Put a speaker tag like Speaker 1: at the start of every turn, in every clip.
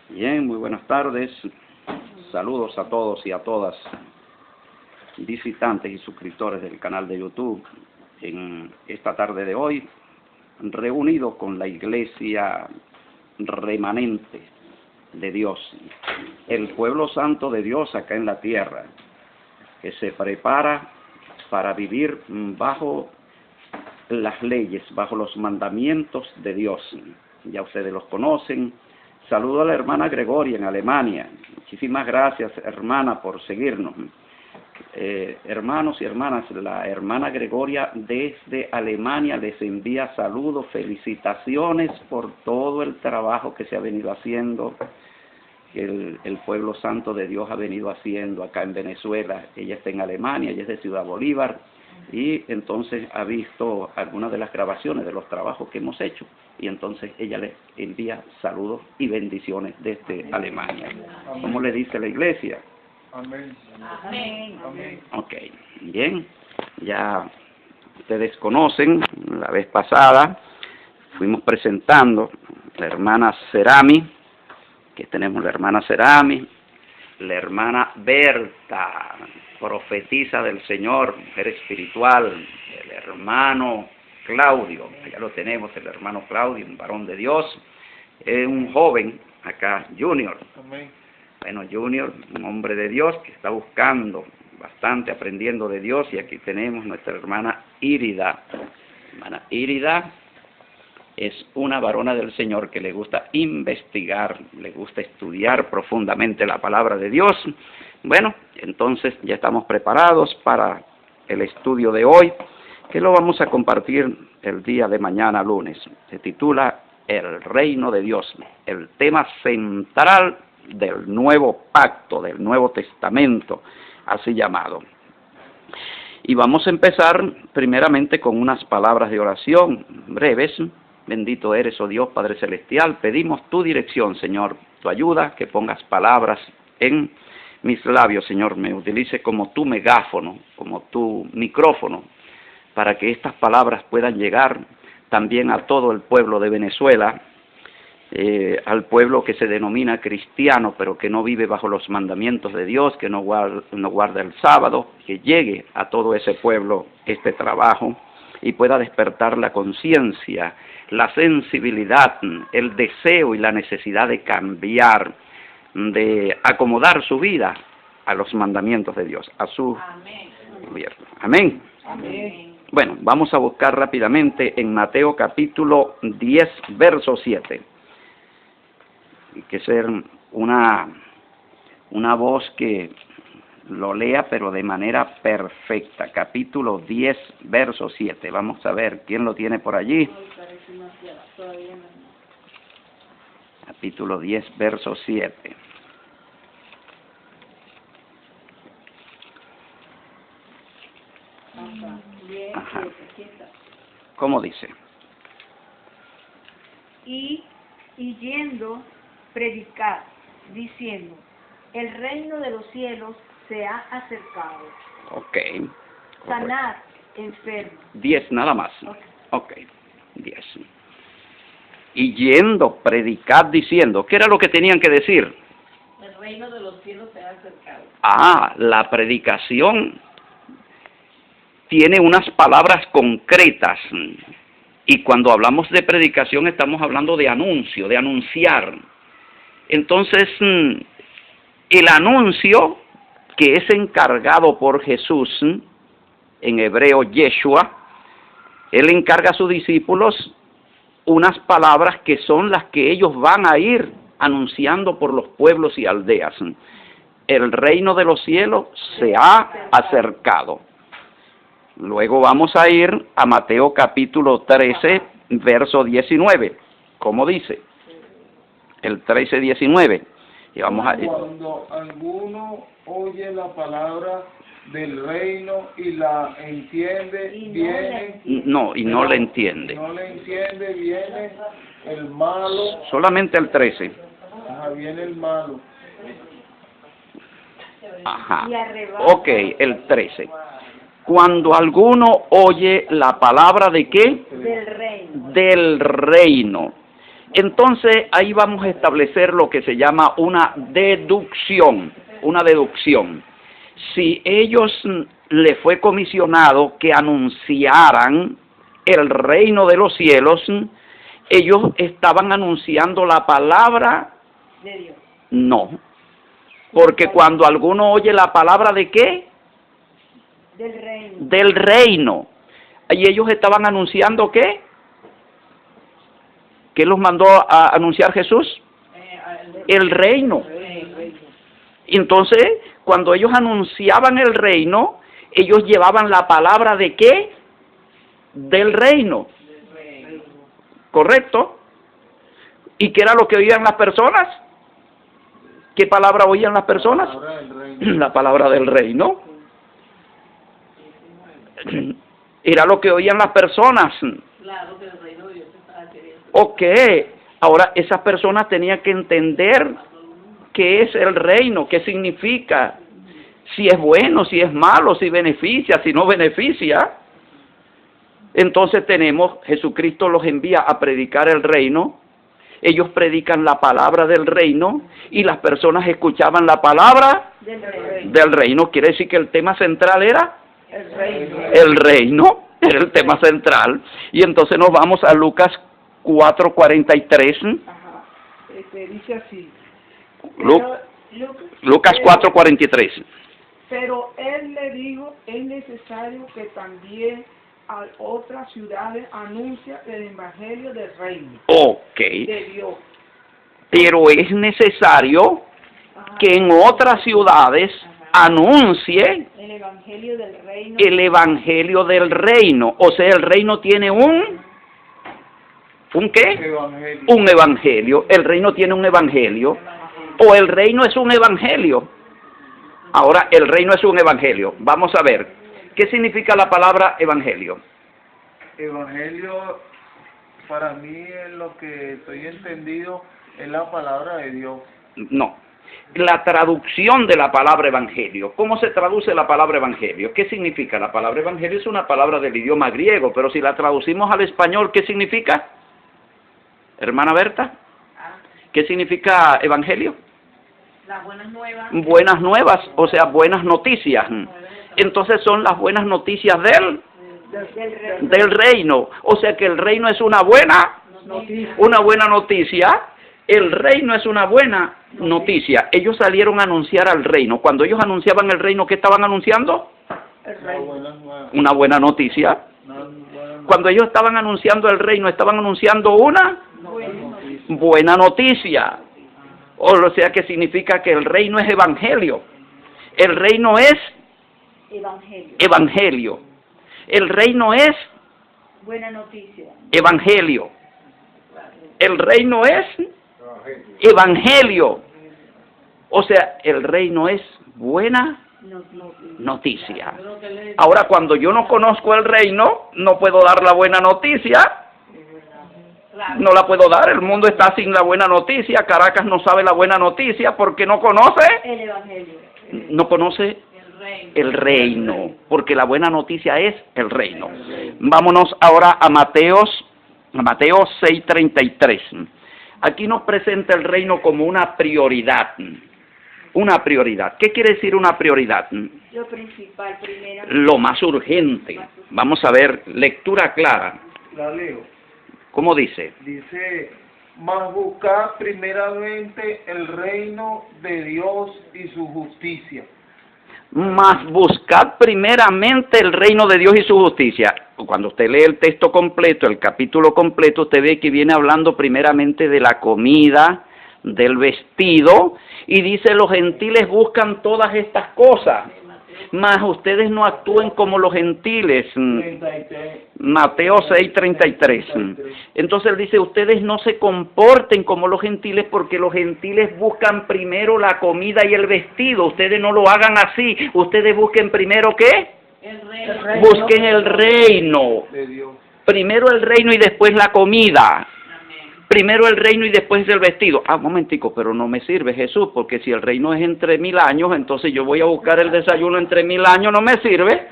Speaker 1: Bien, muy buenas tardes. Saludos a todos y a todas, visitantes y suscriptores del canal de YouTube. En esta tarde de hoy, reunidos con la iglesia remanente de Dios, el pueblo santo de Dios acá en la tierra, que se prepara para vivir bajo las leyes, bajo los mandamientos de Dios. Ya ustedes los conocen. Saludo a la hermana Gregoria en Alemania. Muchísimas gracias, hermana, por seguirnos. Hermanos y hermanas, la hermana Gregoria desde Alemania les envía saludos, felicitaciones por todo el trabajo que se ha venido haciendo, que el pueblo santo de Dios ha venido haciendo acá en Venezuela. Ella está en Alemania, ella es de Ciudad Bolívar, y entonces ha visto algunas de las grabaciones de los trabajos que hemos hecho, y entonces ella les envía saludos y bendiciones desde Alemania. ¿Cómo le dice la iglesia?
Speaker 2: Amén.
Speaker 3: Amén.
Speaker 2: Amén.
Speaker 1: Ok, bien, ya ustedes conocen, la vez pasada fuimos presentando la hermana Serami, que tenemos la hermana Serami, la hermana Berta, profetisa del Señor, mujer espiritual, el hermano Claudio, allá lo tenemos, el hermano Claudio, un varón de Dios, un joven, acá, Junior.
Speaker 2: Amén.
Speaker 1: Bueno, Junior, un hombre de Dios que está buscando bastante, aprendiendo de Dios, y aquí tenemos nuestra hermana Írida. Hermana Írida es una varona del Señor que le gusta investigar, le gusta estudiar profundamente la palabra de Dios. Bueno, entonces ya estamos preparados para el estudio de hoy, que lo vamos a compartir el día de mañana, lunes. Se titula El Reino de Dios, el tema central del Nuevo Pacto, del Nuevo Testamento, así llamado. Y vamos a empezar primeramente con unas palabras de oración breves. Bendito eres, oh Dios Padre Celestial, pedimos tu dirección, Señor, tu ayuda, que pongas palabras en mis labios, Señor, me utilice como tu megáfono, como tu micrófono, para que estas palabras puedan llegar también a todo el pueblo de Venezuela, al pueblo que se denomina cristiano, pero que no vive bajo los mandamientos de Dios, que no guarda el sábado, que llegue a todo ese pueblo este trabajo y pueda despertar la conciencia, la sensibilidad, el deseo y la necesidad de cambiar, de acomodar su vida a los mandamientos de Dios, a su gobierno. Amén.
Speaker 3: Amén.
Speaker 1: Bueno, vamos a buscar rápidamente en Mateo capítulo 10, verso 7. Hay que ser una voz que lo lea, pero de manera perfecta. Capítulo 10, verso 7. Vamos a ver, ¿quién lo tiene por allí? Capítulo 10, verso 7. Ajá. ¿Cómo dice?
Speaker 3: Y yendo, predicar, diciendo, el reino de los cielos se ha acercado.
Speaker 1: Ok.
Speaker 3: Sanad enfermos.
Speaker 1: 10 nada más.
Speaker 3: Ok.
Speaker 1: Ok, 10. Y yendo, predicar diciendo, ¿qué era lo que tenían que decir?
Speaker 3: El reino de los cielos se ha acercado.
Speaker 1: Ah, la predicación tiene unas palabras concretas. Y cuando hablamos de predicación estamos hablando de anuncio, de anunciar. Entonces, el anuncio que es encargado por Jesús, en hebreo Yeshua, él encarga a sus discípulos unas palabras que son las que ellos van a ir anunciando por los pueblos y aldeas. El reino de los cielos se ha acercado. Luego vamos a ir a Mateo capítulo 13, verso 19. ¿Cómo dice? El 13, 19. Y vamos a ir.
Speaker 2: Cuando alguno oye la palabra del reino y la entiende, viene.
Speaker 1: No, y no le entiende.
Speaker 2: No le entiende, viene el malo.
Speaker 1: Solamente el 13.
Speaker 2: Ajá, viene el malo.
Speaker 1: Ajá.
Speaker 3: Y arrebata.
Speaker 1: Ok, el 13. Cuando alguno oye la palabra de qué?
Speaker 3: Del reino.
Speaker 1: Del reino. Entonces, ahí vamos a establecer lo que se llama una deducción. Si ellos les fue comisionado que anunciaran el reino de los cielos, ellos estaban anunciando la palabra
Speaker 3: de Dios.
Speaker 1: No, porque cuando alguno oye la palabra ¿de qué?
Speaker 3: Del reino.
Speaker 1: Del reino. Y ellos estaban anunciando ¿qué? ¿Qué los mandó a anunciar Jesús? El reino. Entonces, cuando ellos anunciaban el reino, ellos llevaban la palabra ¿de qué? Del reino. ¿Correcto? ¿Y qué era lo que oían las personas? ¿Qué palabra oían las personas? La palabra del reino. Era lo que oían las personas.
Speaker 4: Claro que el reino de Dios estaba queriendo.
Speaker 1: Ok, ahora esas personas tenían que entender qué es el reino, qué significa, si es bueno, si es malo, si beneficia, si no beneficia. Entonces Jesucristo los envía a predicar el reino. Ellos predican la palabra del reino y las personas escuchaban la palabra del reino. Quiere decir que el tema central era el reino, era el tema central. Y entonces nos vamos a Lucas 4:43.
Speaker 5: Ajá. Dice así.
Speaker 1: Lucas 4:43.
Speaker 5: Pero él le dijo, es necesario que también a otras ciudades anuncia el evangelio del reino
Speaker 1: Ok.
Speaker 5: de Dios.
Speaker 1: Pero es necesario que en otras ciudades anuncie
Speaker 3: El evangelio del reino.
Speaker 1: el evangelio del reino. O sea, el reino tiene ¿un qué?
Speaker 2: Evangelio.
Speaker 1: Un evangelio. El reino tiene un evangelio. O el reino es un evangelio. Ahora, el reino es un evangelio. Vamos a ver. ¿Qué significa la palabra evangelio?
Speaker 2: Evangelio, para mí, es lo que estoy entendido, es la palabra de Dios.
Speaker 1: No. La traducción de la palabra evangelio. ¿Cómo se traduce la palabra evangelio? ¿Qué significa? La palabra evangelio es una palabra del idioma griego, pero si la traducimos al español, ¿qué significa? Hermana Berta, ¿qué significa evangelio?
Speaker 4: Las buenas nuevas.
Speaker 1: Buenas nuevas, o sea, buenas noticias. Entonces son las buenas noticias del reino. O sea que el reino es una buena noticia. El reino es una buena noticia. Ellos salieron a anunciar al reino. Cuando ellos anunciaban el reino, ¿qué estaban anunciando? Una buena noticia. Cuando ellos estaban anunciando el reino, estaban anunciando una buena noticia. O sea que significa que el reino es evangelio. El reino es evangelio. El reino es
Speaker 3: Buena noticia.
Speaker 1: evangelio. El reino es evangelio. O sea, el reino es buena noticia. Ahora, cuando yo no conozco el reino, no puedo dar la buena noticia. No la puedo dar. El mundo está sin la buena noticia. Caracas no sabe la buena noticia porque no conoce.
Speaker 3: El evangelio.
Speaker 1: No conoce el reino, porque la buena noticia es el reino. Vámonos ahora a Mateo 6:33. Aquí nos presenta el reino como una prioridad. Una prioridad. ¿Qué quiere decir una prioridad?
Speaker 3: Lo principal, primero.
Speaker 1: Lo más urgente. Vamos a ver, lectura clara.
Speaker 2: La leo.
Speaker 1: ¿Cómo dice?
Speaker 2: Dice, mas buscad primeramente el reino de Dios y su justicia.
Speaker 1: Mas buscad primeramente el reino de Dios y su justicia. Cuando usted lee el texto completo, el capítulo completo, usted ve que viene hablando primeramente de la comida, del vestido, y dice, los gentiles buscan todas estas cosas, mas ustedes no actúen como los gentiles.
Speaker 2: 33.
Speaker 1: Mateo 6:33. Entonces él dice, ustedes no se comporten como los gentiles porque los gentiles buscan primero la comida y el vestido. Ustedes no lo hagan así. Ustedes busquen primero ¿qué?
Speaker 4: El reino.
Speaker 1: Busquen el reino.
Speaker 2: De Dios.
Speaker 1: Primero el reino y después la comida. Primero el reino y después el vestido. Un momentico, pero no me sirve Jesús, porque si el reino es entre 1000 años, entonces yo voy a buscar el desayuno entre 1000 años, no me sirve.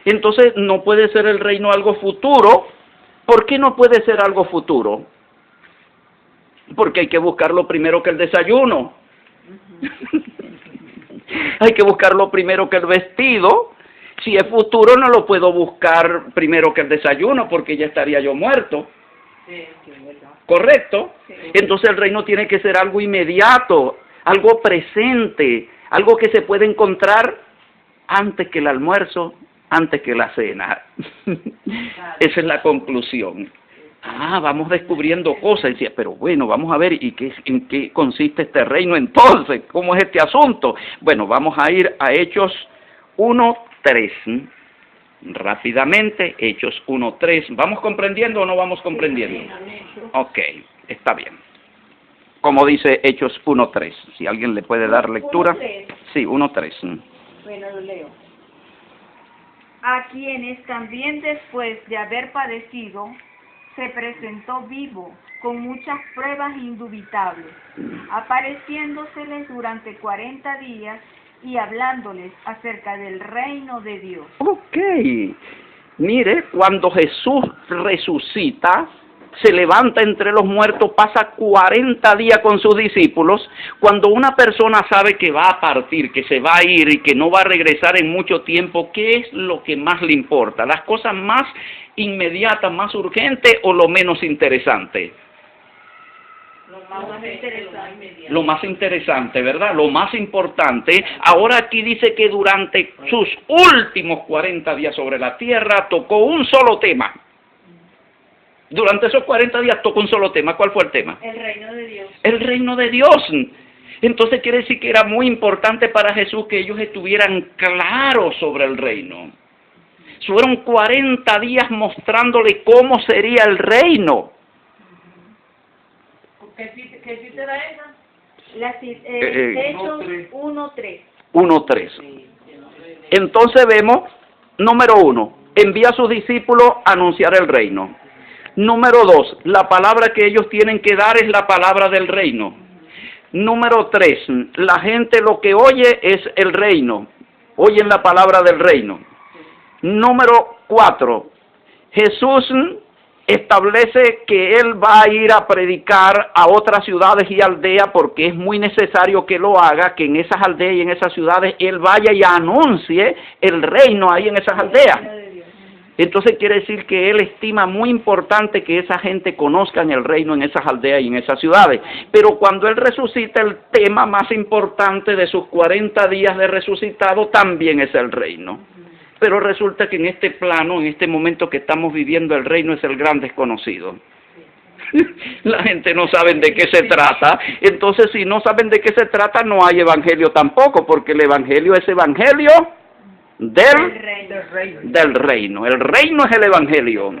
Speaker 1: Entonces no puede ser el reino algo futuro. ¿Por qué no puede ser algo futuro? porque hay que buscarlo primero que el desayuno. Hay que buscarlo primero que el vestido. Si es futuro no lo puedo buscar primero que el desayuno porque ya estaría yo muerto. ¿Correcto? Entonces el reino tiene que ser algo inmediato, algo presente, algo que se puede encontrar antes que el almuerzo, antes que la cena. Esa es la conclusión. Vamos descubriendo cosas. Y decía, pero bueno, vamos a ver, ¿en qué consiste este reino entonces? ¿Cómo es este asunto? Bueno, vamos a ir a Hechos 1:3. Rápidamente, Hechos 1:3. ¿Vamos comprendiendo o no vamos comprendiendo? Ok, está bien. Como dice Hechos 1:3. Si alguien le puede dar lectura.
Speaker 3: 1:3.
Speaker 1: Sí, 1:3.
Speaker 3: Bueno, lo leo. A quienes también después de haber padecido, se presentó vivo, con muchas pruebas indubitables, apareciéndoseles durante 40 días y hablándoles acerca del reino de Dios.
Speaker 1: Ok, mire, cuando Jesús resucita, se levanta entre los muertos, pasa 40 días con sus discípulos. Cuando una persona sabe que va a partir, que se va a ir y que no va a regresar en mucho tiempo, ¿qué es lo que más le importa? ¿Las cosas más inmediatas, más urgentes o lo menos interesante? Lo más interesante, ¿verdad? Lo más importante. Ahora aquí dice que durante sus últimos 40 días sobre la tierra tocó un solo tema. Durante esos 40 días tocó un solo tema. ¿Cuál fue el tema?
Speaker 3: El reino de Dios.
Speaker 1: El reino de Dios. Entonces quiere decir que era muy importante para Jesús que ellos estuvieran claros sobre el reino. Fueron 40 días mostrándole cómo sería el reino.
Speaker 4: ¿Qué cita era esa?
Speaker 3: Hechos 1:3.
Speaker 1: 1:3. Entonces vemos, número 1, envía a sus discípulos a anunciar el reino. Número 2, la palabra que ellos tienen que dar es la palabra del reino. Número 3, la gente lo que oye es el reino. Oyen la palabra del reino. Número 4, Jesús establece que Él va a ir a predicar a otras ciudades y aldeas porque es muy necesario que lo haga, que en esas aldeas y en esas ciudades Él vaya y anuncie el reino ahí en esas aldeas. Entonces quiere decir que Él estima muy importante que esa gente conozcan el reino en esas aldeas y en esas ciudades. Pero cuando Él resucita, el tema más importante de sus 40 días de resucitado también es el reino. Pero resulta que en este plano, en este momento que estamos viviendo, el reino es el gran desconocido. La gente no sabe de qué se trata. Entonces, si no saben de qué se trata, no hay evangelio tampoco, porque el evangelio es evangelio del reino. El reino es el evangelio.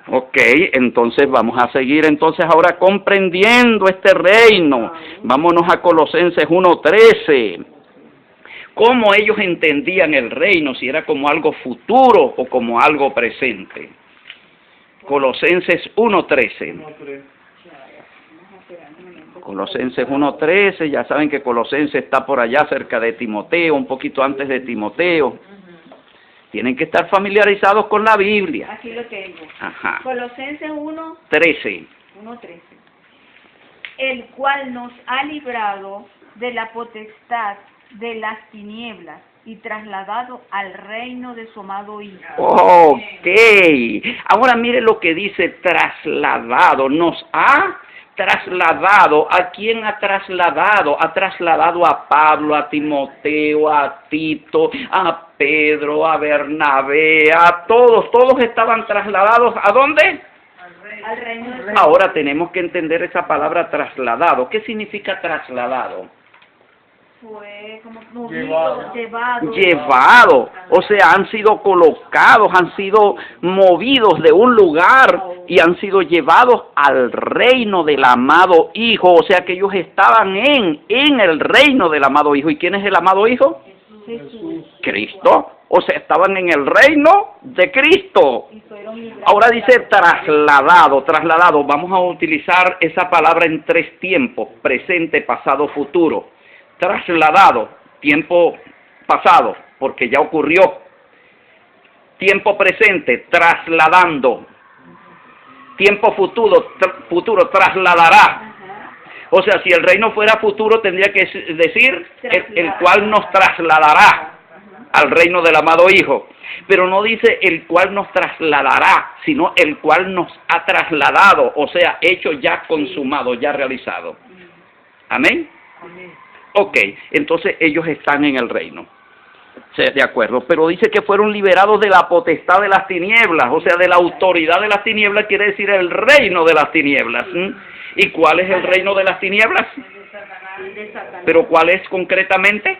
Speaker 1: Ok, entonces vamos a seguir entonces ahora comprendiendo este reino. Vámonos a Colosenses 1:13. ¿Cómo ellos entendían el reino? Si era como algo futuro o como algo presente. Colosenses 1:13. Colosenses 1:13, ya saben que Colosenses está por allá cerca de Timoteo, un poquito antes de Timoteo. Tienen que estar familiarizados con la Biblia.
Speaker 3: Aquí lo tengo.
Speaker 1: Ajá.
Speaker 3: Colosenses
Speaker 1: 13.
Speaker 3: 1:13. El cual nos ha librado de la potestad de las tinieblas y trasladado al reino de su amado Hijo.
Speaker 1: Ok. Ahora mire lo que dice trasladado. Nos ha trasladado. ¿A quién ha trasladado? Ha trasladado a Pablo, a Timoteo, a Tito, a Pedro, a Bernabé, a todos. Todos estaban trasladados. ¿A dónde?
Speaker 3: Al reino de
Speaker 1: Ahora tenemos que entender esa palabra trasladado. ¿Qué significa trasladado?
Speaker 3: Fue como movido,
Speaker 1: Llevado, o sea, han sido colocados, han sido movidos de un lugar y han sido llevados al reino del amado Hijo, o sea que ellos estaban en el reino del amado Hijo. ¿Y quién es el amado Hijo?
Speaker 3: Jesús.
Speaker 1: Cristo, o sea, estaban en el reino de Cristo.
Speaker 3: Y fueron librados.
Speaker 1: Ahora dice trasladado, vamos a utilizar esa palabra en 3 tiempos, presente, pasado, futuro. Trasladado, tiempo pasado, porque ya ocurrió. Tiempo presente, trasladando. tiempo futuro trasladará. O sea, si el reino fuera futuro, tendría que decir el cual nos trasladará al reino del amado Hijo. Pero no dice el cual nos trasladará, sino el cual nos ha trasladado, o sea, hecho ya consumado, ya realizado. ¿Amén? Ok, entonces ellos están en el reino. De acuerdo, pero dice que fueron liberados de la potestad de las tinieblas, o sea, de la autoridad de las tinieblas, quiere decir el reino de las tinieblas. ¿Y cuál es el reino de las tinieblas? ¿Pero cuál es concretamente?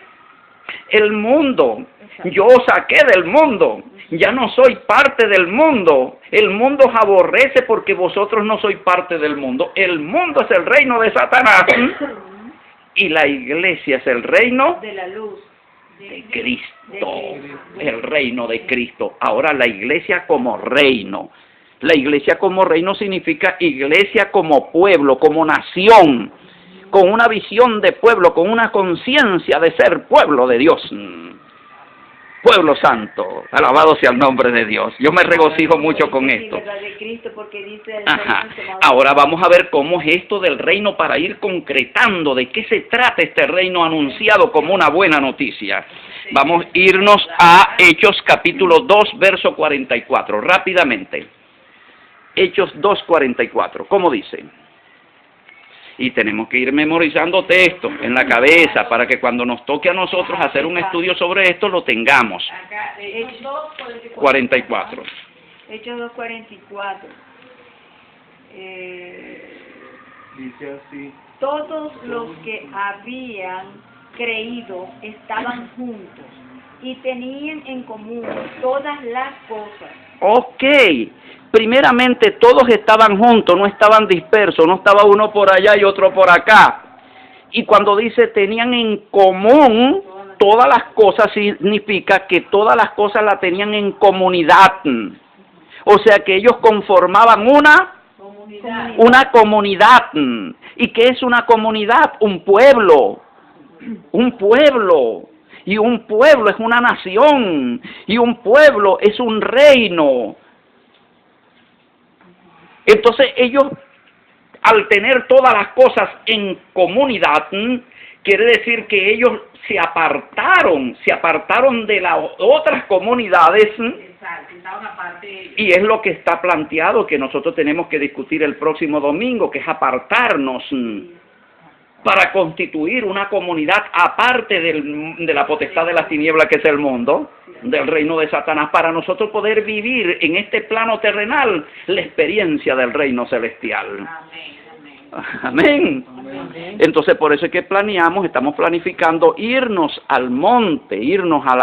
Speaker 1: El mundo. Yo os saqué del mundo, ya no soy parte del mundo. El mundo os aborrece porque vosotros no sois parte del mundo. El mundo es el reino de Satanás y la iglesia es el reino
Speaker 3: de la luz.
Speaker 1: De Cristo, el reino de Cristo. Ahora la iglesia como reino. La iglesia como reino significa iglesia como pueblo, como nación, con una visión de pueblo, con una conciencia de ser pueblo de Dios. Pueblo santo, alabado sea el nombre de Dios. Yo me regocijo mucho con esto. Ajá. Ahora vamos a ver cómo es esto del reino para ir concretando de qué se trata este reino anunciado como una buena noticia. Vamos a irnos a Hechos capítulo 2, verso 44, rápidamente. Hechos 2, 44, ¿cómo dice? Y tenemos que ir memorizando textos en la cabeza para que cuando nos toque a nosotros hacer un estudio sobre esto lo tengamos. 44.
Speaker 3: Hechos 2, 44.
Speaker 2: Dice así.
Speaker 3: Todos los que habían creído estaban juntos y tenían en común todas las cosas.
Speaker 1: Ok. Primeramente todos estaban juntos, no estaban dispersos, no estaba uno por allá y otro por acá. Y cuando dice tenían en común todas las cosas, significa que todas las cosas las tenían en comunidad. O sea que ellos conformaban una comunidad. ¿Y qué es una comunidad? Un pueblo. Un pueblo. Y un pueblo es una nación. Y un pueblo es un reino. Entonces ellos, al tener todas las cosas en comunidad, quiere decir que ellos se apartaron de las otras comunidades, y es lo que está planteado que nosotros tenemos que discutir el próximo domingo, que es apartarnos para constituir una comunidad aparte de la potestad de las tinieblas que es el mundo, del reino de Satanás, para nosotros poder vivir en este plano terrenal la experiencia del reino celestial. Amén. Entonces por eso es que estamos planificando irnos al monte, irnos a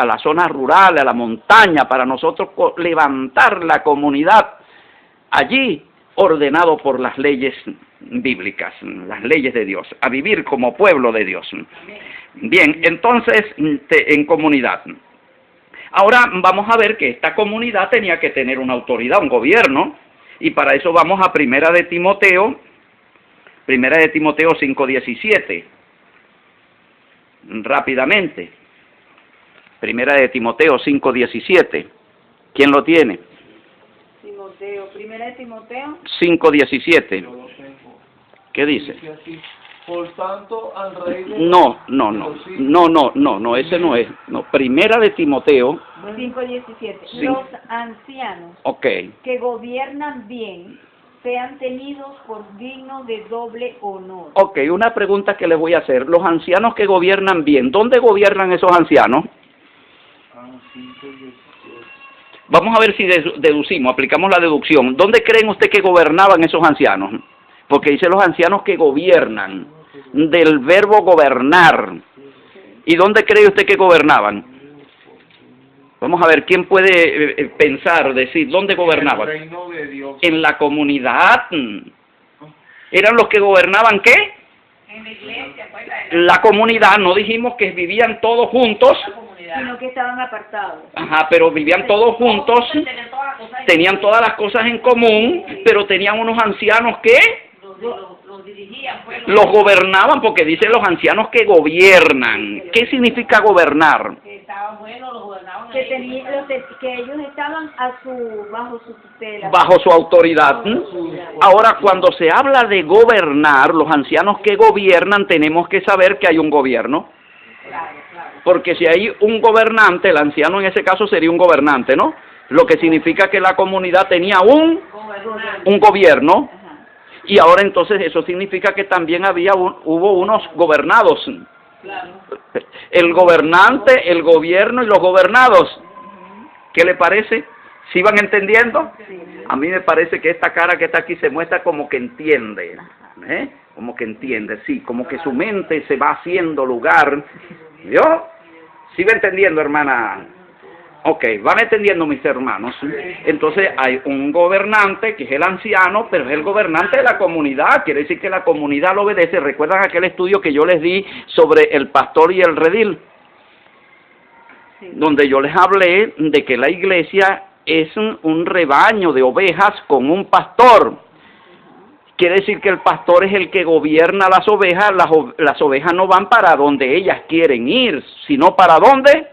Speaker 1: la zona rural, a la montaña, para nosotros levantar la comunidad allí, ordenado por las leyes bíblicas, las leyes de Dios, a vivir como pueblo de Dios. Bien, entonces, en comunidad. Ahora vamos a ver que esta comunidad tenía que tener una autoridad, un gobierno, y para eso vamos a Primera de Timoteo 5:17. Rápidamente. Primera de Timoteo 5:17. ¿Quién lo tiene?
Speaker 3: Primera de Timoteo
Speaker 1: 5:17. ¿Qué dice?
Speaker 2: Por tanto, al rey de...
Speaker 1: No, ese no es. No, Primera de Timoteo
Speaker 3: 5:17.
Speaker 1: Sí.
Speaker 3: Los ancianos
Speaker 1: Okay.
Speaker 3: que gobiernan bien sean tenidos por dignos de doble honor.
Speaker 1: Ok, una pregunta que les voy a hacer. Los ancianos que gobiernan bien, ¿dónde gobiernan esos ancianos?
Speaker 2: 5:17.
Speaker 1: Vamos a ver si deducimos, aplicamos la deducción. ¿Dónde creen usted que gobernaban esos ancianos? Porque dice los ancianos que gobiernan, del verbo gobernar. ¿Y dónde cree usted que gobernaban? Vamos a ver, ¿quién puede pensar, decir, dónde gobernaban?
Speaker 2: El reino de Dios.
Speaker 1: En la comunidad. ¿Eran los que gobernaban qué?
Speaker 4: En la iglesia, pues,
Speaker 1: La comunidad, no dijimos que vivían todos juntos.
Speaker 3: Sino que estaban apartados.
Speaker 1: Ajá, pero vivían todos juntos, tenían todas las cosas en común, pero tenían unos ancianos que
Speaker 4: los dirigían, pues.
Speaker 1: los gobernaban, porque dice los ancianos que gobiernan. ¿Qué significa gobernar?
Speaker 4: Estaba estaban buenos, los gobernaban.
Speaker 3: que que ellos estaban bajo su tutela.
Speaker 1: Bajo su autoridad. Ahora, cuando se habla de gobernar, los ancianos que gobiernan, tenemos que saber que hay un gobierno. Porque si hay un gobernante, el anciano en ese caso sería un gobernante, ¿no? Lo que significa que la comunidad tenía un gobierno. Y ahora entonces eso significa que también hubo unos gobernados. El gobernante, el gobierno y los gobernados. ¿Qué le parece? ¿Sí van entendiendo? A mí me parece que esta cara que está aquí se muestra como que entiende. Como que entiende, sí, como que su mente se va haciendo lugar. ¿Yo? ¿Sí va entendiendo, hermana? Ok, van entendiendo mis hermanos. Entonces hay un gobernante que es el anciano, pero es el gobernante de la comunidad. Quiere decir que la comunidad lo obedece. ¿Recuerdan aquel estudio que yo les di sobre el pastor y el redil? Sí. Donde yo les hablé de que la iglesia es un rebaño de ovejas con un pastor. Quiere decir que el pastor es el que gobierna las ovejas. Las ovejas no van para donde ellas quieren ir, sino para dónde.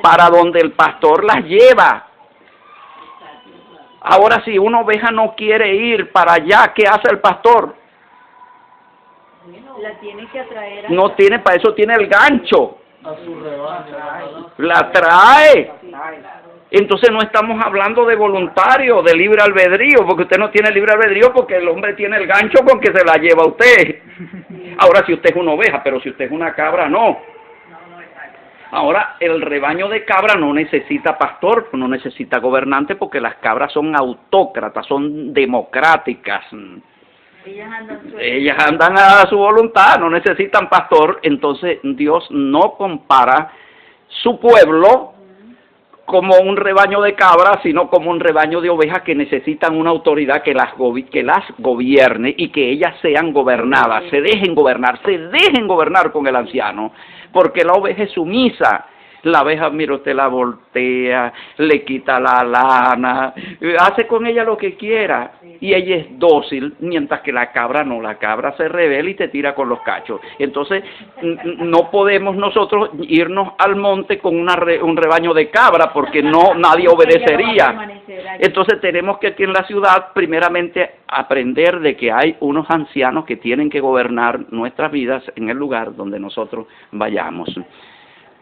Speaker 1: Para donde el pastor las lleva. Ahora, si una oveja no quiere ir para allá, ¿qué hace el pastor?
Speaker 3: La tiene que atraer.
Speaker 1: No tiene, para eso tiene el gancho.
Speaker 2: A su rebaño.
Speaker 1: La trae. Entonces no estamos hablando de voluntario, de libre albedrío, porque usted no tiene libre albedrío porque el hombre tiene el gancho con que se la lleva a usted. Ahora, si usted es una oveja, pero si usted es una cabra, no. Ahora, el rebaño de cabra no necesita pastor, no necesita gobernante, porque las cabras son autócratas, son democráticas. Ellas andan a su voluntad, no necesitan pastor. Entonces, Dios no compara su pueblo como un rebaño de cabras, sino como un rebaño de ovejas que necesitan una autoridad que las gobierne y que ellas sean gobernadas, se dejen gobernar con el anciano, porque la oveja es sumisa. La oveja, mira, usted la voltea, le quita la lana, hace con ella lo que quiera, y ella es dócil, mientras que la cabra no, la cabra se rebela y te tira con los cachos. Entonces, no podemos nosotros irnos al monte con un rebaño de cabra, porque nadie obedecería. Entonces tenemos que aquí en la ciudad, primeramente, aprender de que hay unos ancianos que tienen que gobernar nuestras vidas en el lugar donde nosotros vayamos.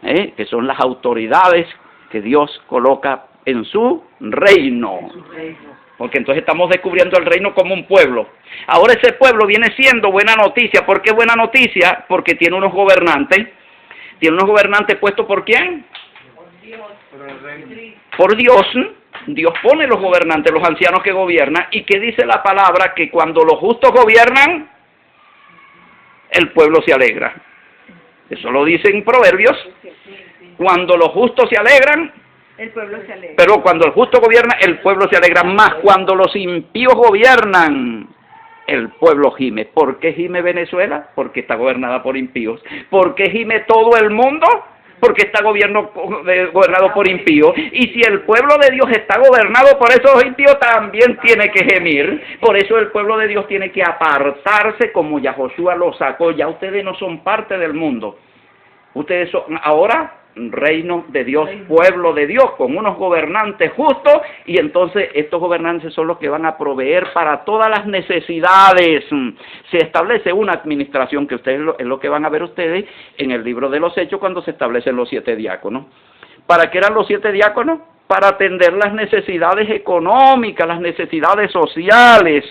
Speaker 1: Que son las autoridades que Dios coloca en su reino. Porque entonces estamos descubriendo el reino como un pueblo. Ahora ese pueblo viene siendo buena noticia. ¿Por qué buena noticia? Porque tiene unos gobernantes. ¿Tiene unos gobernantes puestos por quién? Por Dios. Dios pone los gobernantes, los ancianos que gobiernan. ¿Y qué dice la palabra? Que cuando los justos gobiernan, el pueblo se alegra. Eso lo dice en Proverbios. Cuando los justos se alegran,
Speaker 3: el pueblo se alegra.
Speaker 1: Pero cuando el justo gobierna, el pueblo se alegra más. Cuando los impíos gobiernan, el pueblo gime. ¿Por qué gime Venezuela? Porque está gobernada por impíos. ¿Por qué gime todo el mundo? Porque está gobernado por impíos. Y si el pueblo de Dios está gobernado por esos impíos, también tiene que gemir. Por eso el pueblo de Dios tiene que apartarse, como ya Josué lo sacó. Ya ustedes no son parte del mundo. Ustedes son ahora reino de Dios, pueblo de Dios, con unos gobernantes justos, y entonces estos gobernantes son los que van a proveer para todas las necesidades. Se establece una administración que ustedes es lo que van a ver ustedes en el libro de los Hechos cuando se establecen los 7 diáconos. ¿Para qué eran los 7 diáconos? Para atender las necesidades económicas, las necesidades sociales.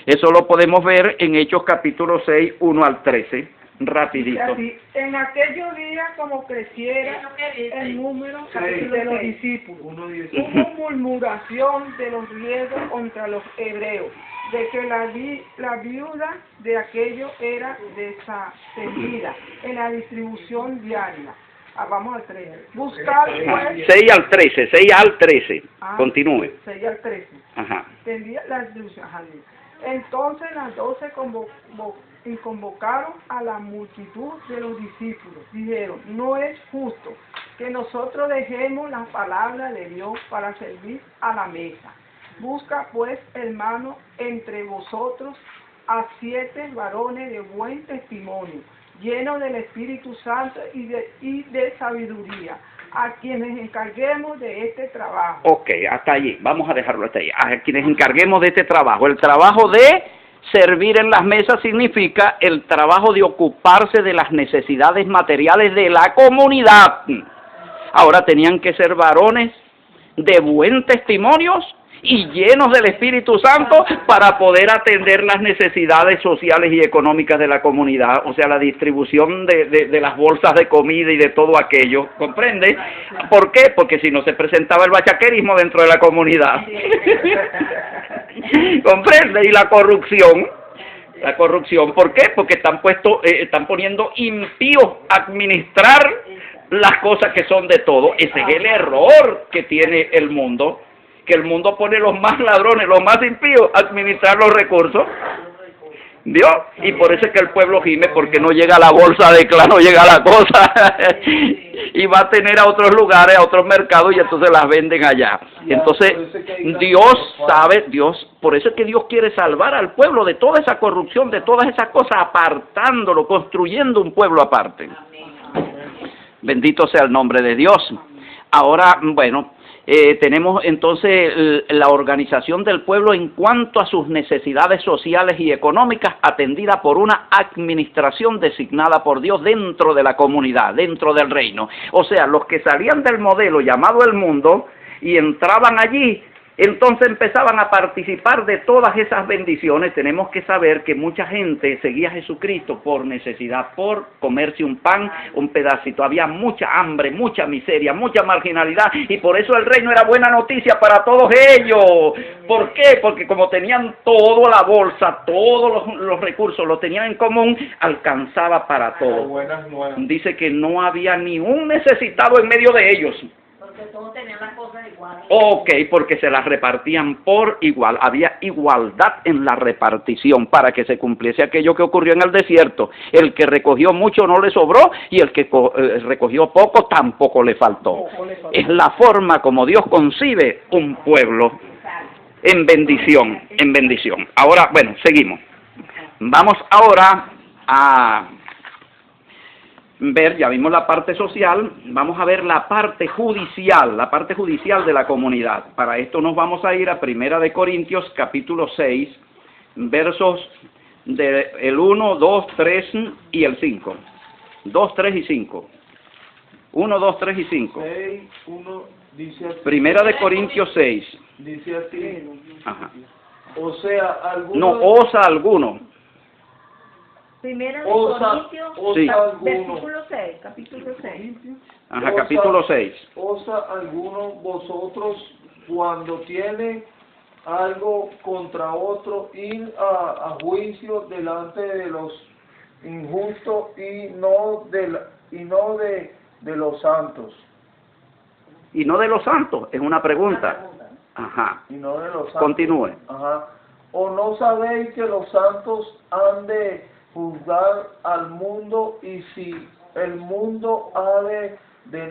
Speaker 1: Eso lo podemos ver en Hechos capítulo 6, 1 al 13. Rapidito.
Speaker 5: Así, en aquellos días, como creciera el número de los discípulos, hubo murmuración de los griegos contra los hebreos, de que la viuda de aquello era desatendida en la distribución diaria. Vamos al 13. Buscar pues...
Speaker 1: 6 al 13, 6 al 13. Continúe.
Speaker 5: 6 al 13.
Speaker 1: Ajá.
Speaker 5: Tendía la distribución. Ajá. Entonces las 12 convocaron a la multitud de los discípulos. Dijeron, no es justo que nosotros dejemos la palabra de Dios para servir a la mesa. Busca pues, hermano, entre vosotros a 7 varones de buen testimonio, llenos del Espíritu Santo y de sabiduría, a quienes encarguemos de este trabajo.
Speaker 1: Ok, hasta allí, vamos a dejarlo hasta allí. A quienes encarguemos de este trabajo. El trabajo de servir en las mesas significa el trabajo de ocuparse de las necesidades materiales de la comunidad. Ahora tenían que ser varones de buen testimonio y llenos del Espíritu Santo para poder atender las necesidades sociales y económicas de la comunidad, o sea, la distribución de las bolsas de comida y de todo aquello, ¿comprende? ¿Por qué? Porque si no se presentaba el bachaquerismo dentro de la comunidad. ¿Comprende? Y la corrupción. La corrupción, ¿por qué? Porque están poniendo impíos a administrar las cosas que son de todo. Ese es el error que tiene el mundo, que el mundo pone los más ladrones, los más impíos a administrar los recursos. ¿Vio? Y por eso es que el pueblo gime, porque no llega a la bolsa de clan, no llega a la cosa. Y va a tener a otros lugares, a otros mercados, y entonces las venden allá. Entonces, Dios sabe, por eso es que Dios quiere salvar al pueblo de toda esa corrupción, de todas esas cosas, apartándolo, construyendo un pueblo aparte. Bendito sea el nombre de Dios. Ahora, bueno, tenemos entonces la organización del pueblo en cuanto a sus necesidades sociales y económicas, atendida por una administración designada por Dios dentro de la comunidad, dentro del reino. O sea, los que salían del modelo llamado el mundo y entraban allí, entonces empezaban a participar de todas esas bendiciones. Tenemos que saber que mucha gente seguía a Jesucristo por necesidad, por comerse un pan, un pedacito. Había mucha hambre, mucha miseria, mucha marginalidad, y por eso el reino era buena noticia para todos ellos. ¿Por qué? Porque como tenían toda la bolsa, todos los recursos, los tenían en común, alcanzaba para todo. Dice que no había ni un necesitado en medio de ellos.
Speaker 4: Porque todos tenían las cosas iguales.
Speaker 1: Ok, porque se las repartían por igual. Había igualdad en la repartición para que se cumpliese aquello que ocurrió en el desierto. El que recogió mucho no le sobró, y el que recogió poco tampoco le faltó. Es la forma como Dios concibe un pueblo en bendición, en bendición. Ahora, bueno, seguimos. Vamos ahora a ver, ya vimos la parte social, vamos a ver la parte judicial de la comunidad. Para esto nos vamos a ir a 1 de Corintios capítulo 6, versos del 1, 2, 3 y el 5. 2, 3 y 5. 1, 2, 3 y 5. 1 de Corintios 6.
Speaker 2: Dice así.
Speaker 1: Ajá.
Speaker 2: O sea, alguno...
Speaker 1: No, osa alguno.
Speaker 3: Primera de Corintios,
Speaker 1: sí.
Speaker 3: versículo 6, capítulo 6.
Speaker 1: Ajá, capítulo 6.
Speaker 2: ¿Osa alguno vosotros, cuando tiene algo contra otro, ir a juicio delante de los injustos y no de los santos?
Speaker 1: ¿Y no de los santos? Es una pregunta. Ajá.
Speaker 2: Y no de los santos.
Speaker 1: Continúe.
Speaker 2: Ajá. ¿O no sabéis que los santos han de juzgar al mundo, y si el mundo ha de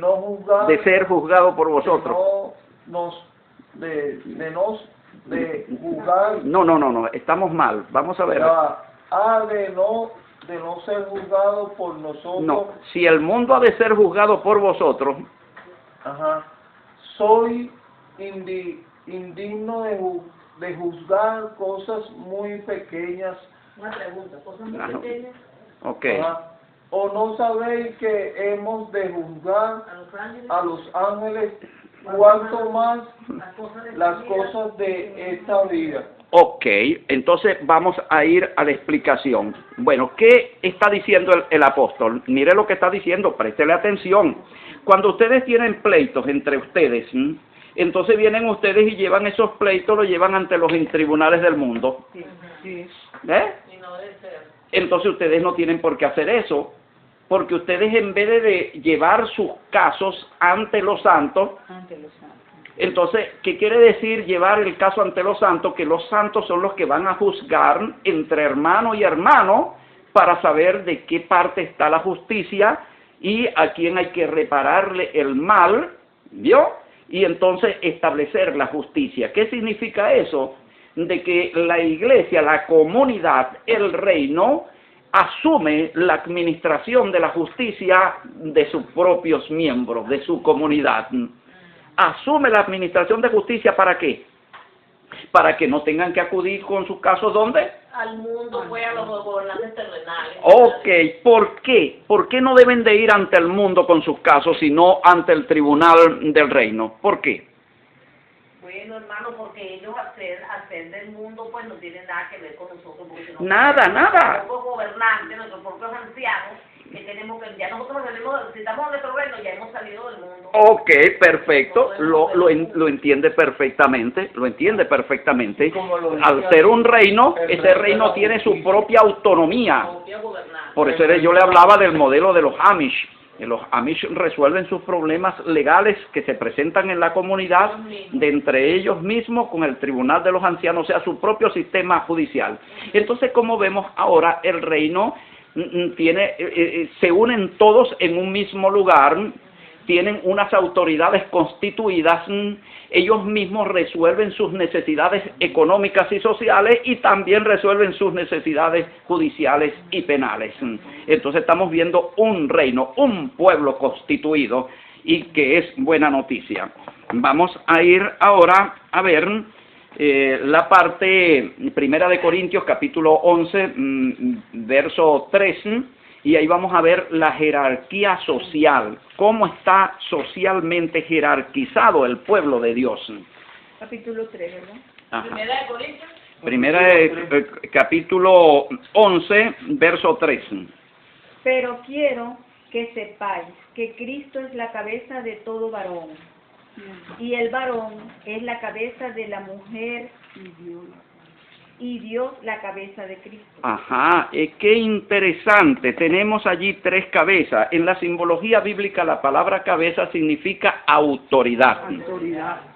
Speaker 2: no juzgar,
Speaker 1: de ser juzgado por vosotros,
Speaker 2: de juzgar,
Speaker 1: no, estamos mal, vamos a ver,
Speaker 2: ha de no ser juzgado por nosotros.
Speaker 1: No, si el mundo ha de ser juzgado por vosotros,
Speaker 2: ajá, soy indigno de juzgar cosas muy pequeñas.
Speaker 4: Una pregunta, ¿cosas muy
Speaker 1: Ajá.
Speaker 4: pequeñas?
Speaker 1: Ok.
Speaker 2: ¿O no sabéis que hemos de juzgar a los ángeles, cuanto más las cosas de esta vida?
Speaker 1: Ok, entonces vamos a ir a la explicación. Bueno, ¿qué está diciendo el apóstol? Mire lo que está diciendo, préstele atención. Cuando ustedes tienen pleitos entre ustedes, entonces vienen ustedes y llevan esos pleitos, los llevan ante los tribunales del mundo. ¿Eh? Entonces ustedes no tienen por qué hacer eso, porque ustedes, en vez de llevar sus casos ante los santos, entonces, ¿qué quiere decir llevar el caso ante los santos? Que los santos son los que van a juzgar entre hermano y hermano para saber de qué parte está la justicia y a quién hay que repararle el mal, ¿vio? Y entonces establecer la justicia. ¿Qué significa eso? De que la iglesia, la comunidad, el reino, asume la administración de la justicia de sus propios miembros, de su comunidad. Asume la administración de justicia, ¿para qué? Para que no tengan que acudir con sus casos, ¿dónde?
Speaker 4: Al mundo, fue a los gobernantes terrenales.
Speaker 1: Ok, ¿por qué? ¿Por qué no deben de ir ante el mundo con sus casos, sino ante el tribunal del reino? ¿Por qué?
Speaker 4: Bueno, hermano, porque ellos hacer del mundo, pues no tienen nada que ver con nosotros. Porque
Speaker 1: Nada.
Speaker 4: Nuestros propios gobernantes, nuestros propios ancianos, que tenemos que, ya nosotros salimos, si estamos en nuestro reino, ya hemos salido del mundo.
Speaker 1: Ok, perfecto, lo entiende perfectamente, Al ser un reino, ese reino tiene su propia autonomía. Por eso yo le hablaba del modelo de los Amish. Los Amish resuelven sus problemas legales que se presentan en la comunidad de entre ellos mismos con el tribunal de los ancianos, o sea, su propio sistema judicial. Entonces, como vemos ahora, el reino se unen todos en un mismo lugar, tienen unas autoridades constituidas, ellos mismos resuelven sus necesidades económicas y sociales y también resuelven sus necesidades judiciales y penales. Entonces estamos viendo un reino, un pueblo constituido, y que es buena noticia. Vamos a ir ahora a ver la parte primera de Corintios, capítulo 11, verso 3, y ahí vamos a ver la jerarquía social, cómo está socialmente jerarquizado el pueblo de Dios.
Speaker 3: Capítulo 3, ¿verdad?
Speaker 1: Ajá.
Speaker 4: Primera de Corintios.
Speaker 1: Primera de capítulo 11, verso 3.
Speaker 3: Pero quiero que sepáis que Cristo es la cabeza de todo varón, y el varón es la cabeza de la mujer, y Dios la cabeza de Cristo.
Speaker 1: Ajá, qué interesante, tenemos allí tres cabezas. En la simbología bíblica la palabra cabeza significa autoridad.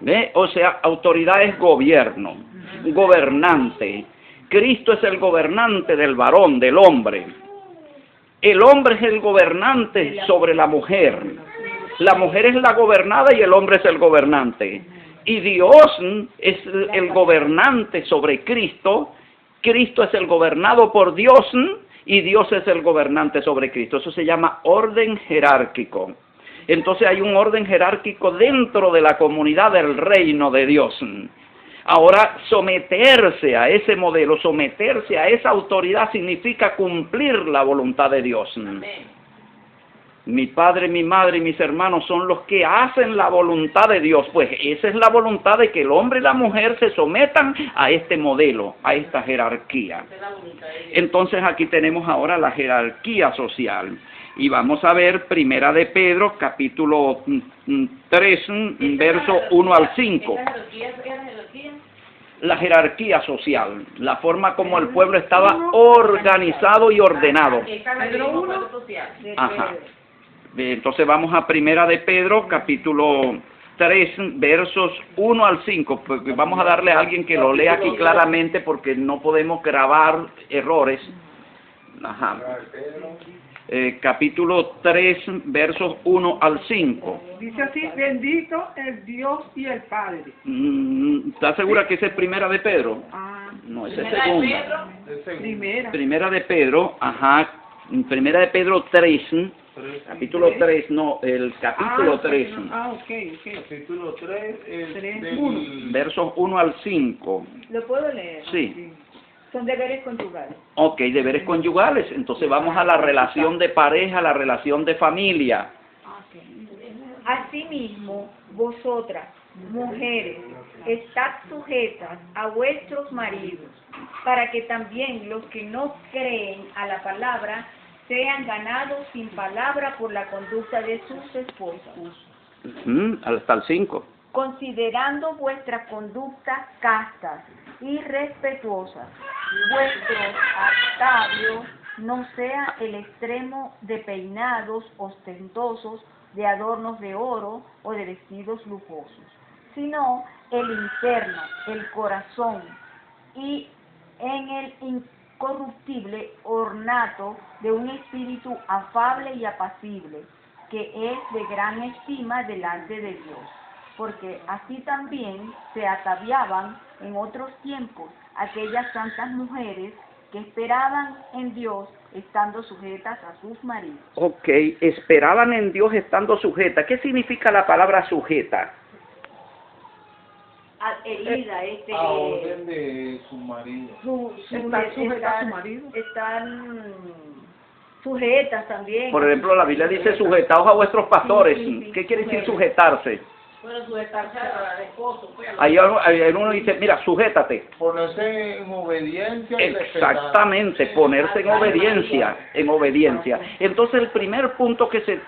Speaker 1: ¿Ve? O sea, autoridad es gobierno, gobernante. Cristo es el gobernante del varón, del hombre. El hombre es el gobernante sobre la mujer. La mujer es la gobernada y el hombre es el gobernante. Y Dios es el gobernante sobre Cristo. Cristo es el gobernado por Dios y Dios es el gobernante sobre Cristo. Eso se llama orden jerárquico. Entonces hay un orden jerárquico dentro de la comunidad del reino de Dios. Ahora, someterse a ese modelo, someterse a esa autoridad significa cumplir la voluntad de Dios. Mi padre, mi madre y mis hermanos son los que hacen la voluntad de Dios. Pues esa es la voluntad de que el hombre y la mujer se sometan a este modelo, a esta jerarquía. Entonces aquí tenemos ahora la jerarquía social. Y vamos a ver Primera de Pedro, capítulo 3, verso 1 al 5. La jerarquía social, la forma como el pueblo estaba organizado y ordenado. Ajá. Entonces vamos a Primera de Pedro, capítulo 3, versos 1 al 5. Vamos a darle a alguien que lo lea aquí claramente porque no podemos grabar errores. Ajá. Capítulo 3, versos 1 al 5.
Speaker 5: Dice así: bendito el Dios y el Padre.
Speaker 1: ¿Estás segura que esa es Primera de Pedro? No, esa es segunda. Primera de Pedro, ajá. Primera de Pedro 3, capítulo 3, no, el capítulo 3.
Speaker 2: Capítulo 3,
Speaker 1: versos 1 al 5.
Speaker 3: ¿Lo puedo leer?
Speaker 1: Sí.
Speaker 3: Son deberes conyugales.
Speaker 1: Ok, deberes conyugales. Entonces vamos a la relación de pareja, la relación de familia.
Speaker 3: Asimismo, vosotras, mujeres, estad sujetas a vuestros maridos, para que también los que no creen a la palabra sean ganados sin palabra por la conducta de sus esposas.
Speaker 1: Hasta el 5.
Speaker 3: Considerando vuestra conducta castas y respetuosas, vuestro atavío no sea el extremo de peinados ostentosos, de adornos de oro o de vestidos lujosos, sino el interno, el corazón, y en el incorruptible ornato de un espíritu afable y apacible, que es de gran estima delante de Dios. Porque así también se ataviaban en otros tiempos aquellas santas mujeres que esperaban en Dios estando sujetas a sus maridos.
Speaker 1: Ok, esperaban en Dios estando sujeta. ¿Qué significa la palabra sujeta?
Speaker 3: Herida,
Speaker 2: a orden de su marido.
Speaker 5: Estar sujeta a su marido.
Speaker 3: Están sujetas también.
Speaker 1: Por ejemplo, la Biblia dice sujetaos a vuestros pastores.
Speaker 3: Sí,
Speaker 1: ¿Qué quiere decir sujetarse?
Speaker 4: Bueno, sujetarse al esposo. Pues,
Speaker 1: Ahí uno dice, mira, sujétate.
Speaker 2: Ponerse en obediencia y
Speaker 1: Exactamente, ponerse en obediencia. Entonces el primer punto que se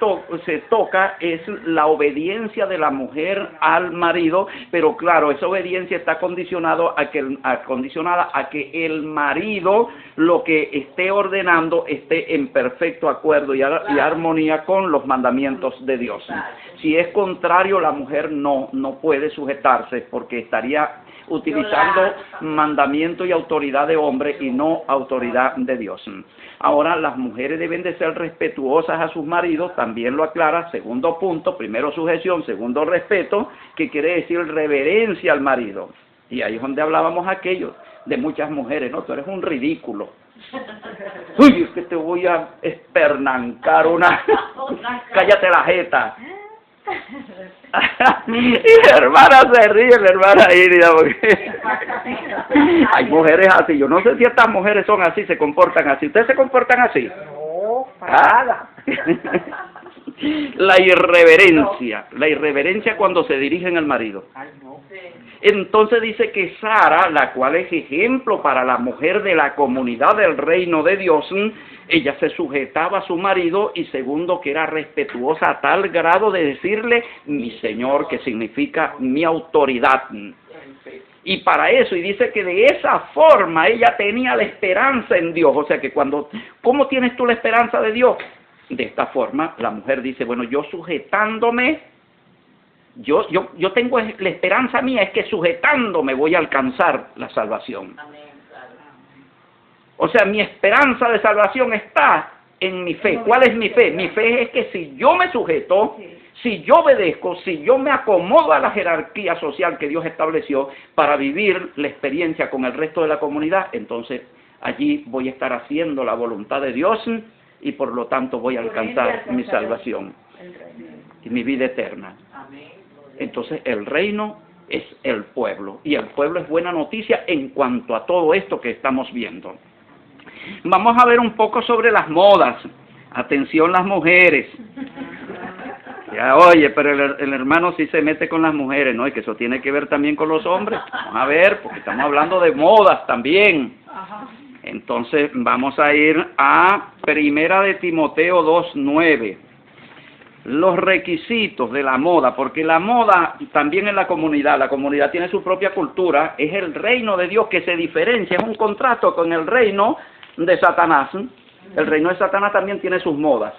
Speaker 1: toca es la obediencia de la mujer al marido, pero claro, esa obediencia está condicionada a que el marido lo que esté ordenando esté en perfecto acuerdo y armonía con los mandamientos de Dios. Si es contrario, la mujer no puede sujetarse porque estaría utilizando mandamiento y autoridad de hombre y no autoridad de Dios. Ahora, las mujeres deben de ser respetuosas a sus maridos, también lo aclara, segundo punto, primero sujeción, segundo respeto, que quiere decir reverencia al marido. Y ahí es donde hablábamos aquello de muchas mujeres, ¿no? Tú eres un ridículo. Uy, es que te voy a espernancar una... Cállate la jeta. Y la hermana se ríe, la hermana Irida, porque hay mujeres así. Yo no sé si estas mujeres son así, se comportan así. ¿Ustedes se comportan así?
Speaker 5: No, nada.
Speaker 1: La irreverencia cuando se dirigen al marido.
Speaker 5: Ay, no.
Speaker 1: Entonces dice que Sara, la cual es ejemplo para la mujer de la comunidad del reino de Dios, ella se sujetaba a su marido y segundo que era respetuosa a tal grado de decirle mi señor, que significa mi autoridad. Y para eso, y dice que de esa forma ella tenía la esperanza en Dios. O sea que ¿cómo tienes tú la esperanza de Dios? De esta forma, la mujer dice, bueno, yo sujetándome, yo tengo la esperanza mía, es que sujetándome voy a alcanzar la salvación. O sea, mi esperanza de salvación está en mi fe. ¿Cuál es mi fe? Mi fe es que si yo me sujeto, si yo obedezco, si yo me acomodo a la jerarquía social que Dios estableció para vivir la experiencia con el resto de la comunidad, entonces allí voy a estar haciendo la voluntad de Dios y por lo tanto voy a alcanzar mi salvación y mi vida eterna. Entonces el reino es el pueblo y el pueblo es buena noticia en cuanto a todo esto que estamos viendo. Vamos a ver un poco sobre las modas. Atención las mujeres. Ya, oye, pero el hermano sí se mete con las mujeres, ¿no? Y que eso tiene que ver también con los hombres. Vamos a ver, porque estamos hablando de modas también. Entonces vamos a ir a Primera de Timoteo 2:9. Los requisitos de la moda, porque la moda también en la comunidad tiene su propia cultura, es el reino de Dios que se diferencia, es un contrato con el reino de Satanás. El reino de Satanás también tiene sus modas.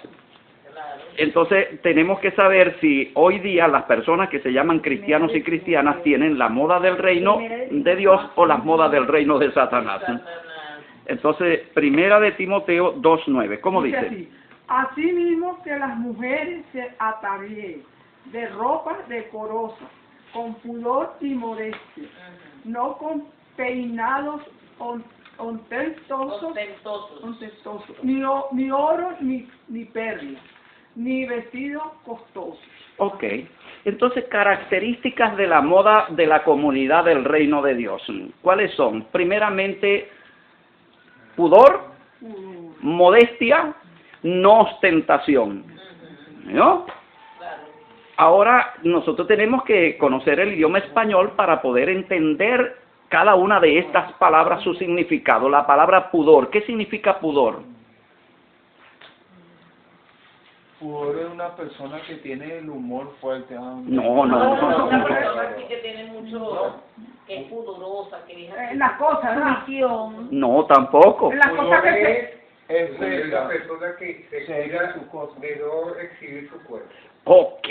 Speaker 1: Entonces tenemos que saber si hoy día las personas que se llaman cristianos y cristianas tienen la moda del reino de Dios o las modas del reino de Satanás. Entonces, Primera de Timoteo 2:9, ¿cómo dice?
Speaker 5: Así mismo que las mujeres se atavíen de ropa decorosa, con pudor y modestia, no con peinados ostentosos, ni oro ni perlas, ni vestidos costosos.
Speaker 1: Ok, entonces características de la moda de la comunidad del reino de Dios. ¿Cuáles son? Primeramente, pudor, modestia, no ostentación, ¿no? Ahora nosotros tenemos que conocer el idioma español para poder entender cada una de estas palabras, su significado. La palabra pudor, ¿qué significa pudor?
Speaker 2: Pudor es una persona que tiene el humor fuerte.
Speaker 1: No.
Speaker 4: Una persona que tiene mucho, que es pudorosa, que
Speaker 5: En las cosas, ¿no?
Speaker 1: No, tampoco.
Speaker 5: En las cosas que
Speaker 2: Es
Speaker 6: la persona que se cuida de no exhibir su cuerpo.
Speaker 1: Ok,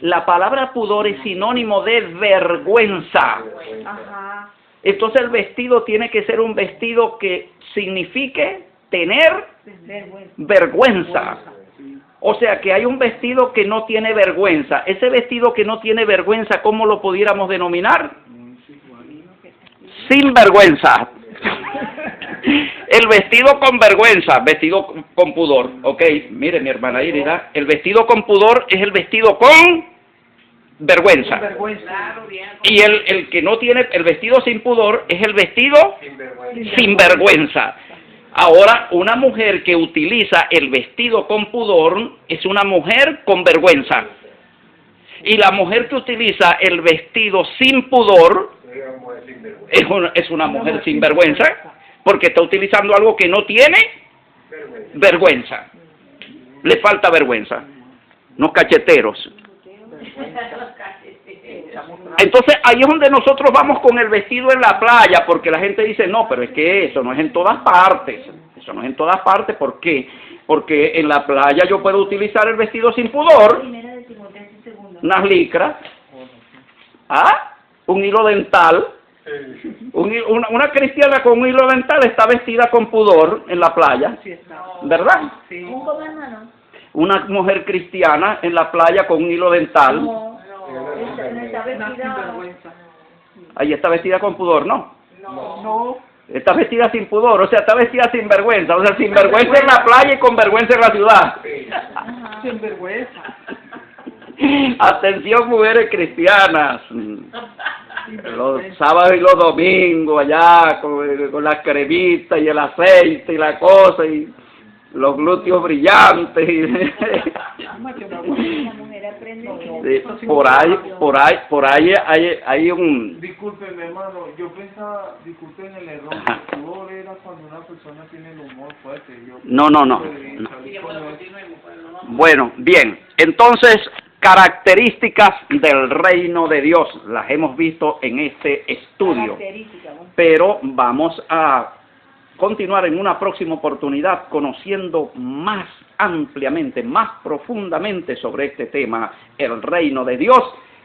Speaker 1: la palabra pudor es sinónimo de vergüenza.
Speaker 5: Ajá.
Speaker 1: Entonces el vestido tiene que ser un vestido que signifique tener vergüenza. O sea que hay un vestido que no tiene vergüenza. Ese vestido que no tiene vergüenza, ¿cómo lo pudiéramos denominar? Sin vergüenza. El vestido con vergüenza, vestido con pudor. Ok, mire mi hermana Irida, el vestido con pudor es el vestido con vergüenza. Y el que no tiene el vestido sin pudor es el vestido sin vergüenza. Ahora, una mujer que utiliza el vestido con pudor es una mujer con vergüenza. Y la mujer que utiliza el vestido sin pudor es una mujer sin vergüenza, porque está utilizando algo que no tiene vergüenza. Le falta vergüenza. Unos cacheteros. Entonces ahí es donde nosotros vamos con el vestido en la playa, porque la gente dice, no, pero es que eso no es en todas partes. Eso no es en todas partes, ¿por qué? Porque en la playa yo puedo utilizar el vestido sin pudor, unas licras, un hilo dental. Una cristiana con un hilo dental está vestida con pudor en la playa, ¿verdad? Una mujer cristiana en la playa con un hilo dental. Ahí está vestida con pudor, ¿no? No. Está vestida sin pudor, o sea, está vestida sin vergüenza. O sea, sin vergüenza en la playa y con vergüenza en la ciudad.
Speaker 5: Sin vergüenza.
Speaker 1: Atención, mujeres cristianas. Los sábados y los domingos allá con la cremita y el aceite y la cosa y los glúteos brillantes. Sí, por ahí hay un...
Speaker 2: Discúlpeme, hermano, yo pensaba, disculpen el error, el pudor era cuando una persona tiene el humor fuerte.
Speaker 1: No. Bueno, bien, entonces, características del reino de Dios, las hemos visto en este estudio, pero vamos a continuar en una próxima oportunidad conociendo más ampliamente, más profundamente sobre este tema, el reino de Dios,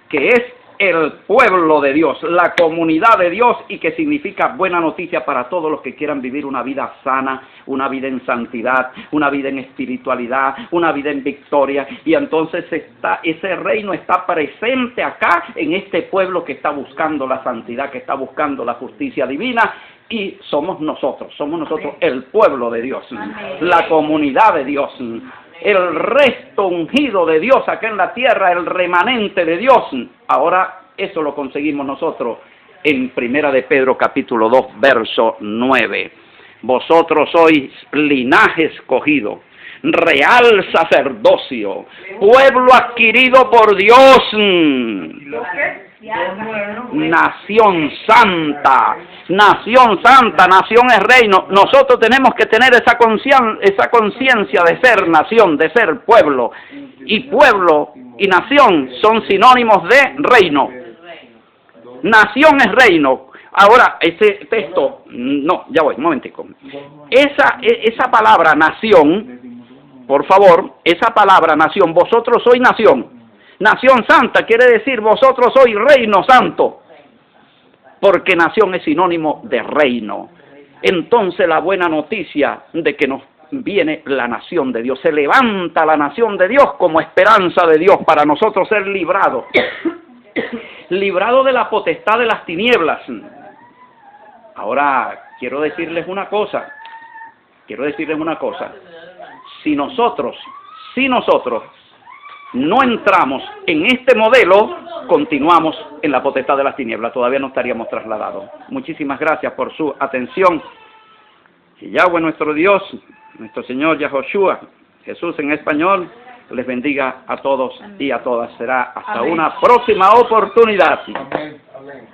Speaker 1: que es el pueblo de Dios, la comunidad de Dios, y que significa buena noticia para todos los que quieran vivir una vida sana, una vida en santidad, una vida en espiritualidad, una vida en victoria. Y entonces ese reino está presente acá en este pueblo que está buscando la santidad, que está buscando la justicia divina. Y somos nosotros el pueblo de Dios, la comunidad de Dios, el resto ungido de Dios acá en la tierra, el remanente de Dios. Ahora eso lo conseguimos nosotros en Primera de Pedro capítulo 2 verso 9. Vosotros sois linaje escogido, real sacerdocio, pueblo adquirido por Dios, nación santa, nación es reino. Nosotros tenemos que tener esa conciencia de ser nación, de ser pueblo, y pueblo y nación son sinónimos de reino. Nación es reino. Ahora, ese texto, no, ya voy, un momentico. Esa palabra nación, por favor, esa palabra nación, vosotros sois nación. Nación santa quiere decir vosotros sois reino santo, porque nación es sinónimo de reino. Entonces la buena noticia de que nos viene la nación de Dios, se levanta la nación de Dios como esperanza de Dios para nosotros ser librados, librados de la potestad de las tinieblas. Ahora quiero decirles una cosa, si nosotros no entramos en este modelo, continuamos en la potestad de las tinieblas, todavía no estaríamos trasladados. Muchísimas gracias por su atención. Que Yahweh nuestro Dios, nuestro Señor Yahoshua, Jesús en español, les bendiga a todos y a todas. Será hasta una próxima oportunidad.
Speaker 2: Amén. Amén.